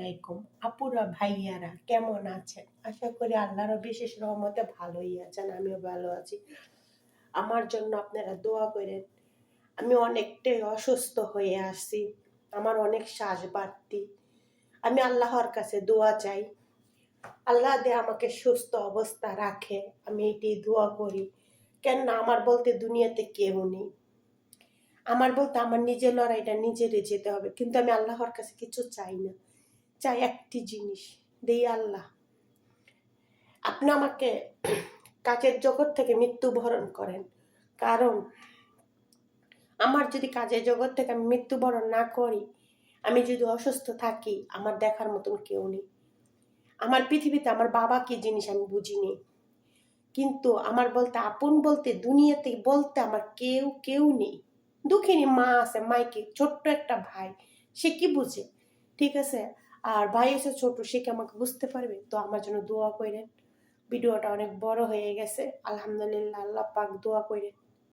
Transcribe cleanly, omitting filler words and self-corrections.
আলাইকুম আপুরা ভাইয়ারা, কেমন আছেন? আশা করি আল্লাহর বিশেষ রহমতে ভালোই আছেন, আমিও ভালো আছি। আমার জন্য আপনারা দোয়া করেন। আমি অনেকটাই অসুস্থ হয়ে আসছি, আমার অনেক শ্বাস বাড়তি। আমি আল্লাহর কাছে দোয়া চাই, আল্লাহ দে আমাকে সুস্থ অবস্থা রাখে। আমি এটাই দোয়া করি। কেননা আমার বলতে দুনিয়াতে কেউ নেই, আমার বলতে আমার নিজের লড়াইটা নিজেরই যেতে হবে। কিন্তু আমি আল্লাহর কাছে কিছু চাই না, চাই একটি জিনিস, দেই আল্লাহ আপনি আমাকে কাজের জগৎ থেকে মৃত্যুবরণ করেন। কারণ আমার যদি কাজের জগৎ থেকে আমি মৃত্যুবরণ না করি, আমি যদি অসুস্থ থাকি, আমার দেখার মতন কেউ নেই। আমার পৃথিবীতে আমার বাবা কি জিনিস আমি বুঝিনি, কিন্তু আমার বলতে আপন বলতে দুনিয়াতে বলতে আমার কেউ কেউ নেই। দুঃখিনী মা আছে, মাইকে ছোট্ট একটা ভাই, সে কি বুঝে? ঠিক আছে, আর ভাই এসে ছোট, সে কি আমাকে বুঝতে পারবে? তো আমার জন্য দোয়া করেন। ভিডিওটা অনেক বড় হয়ে গেছে, আলহামদুলিল্লাহ, আল্লাহ পাক দোয়া করেন।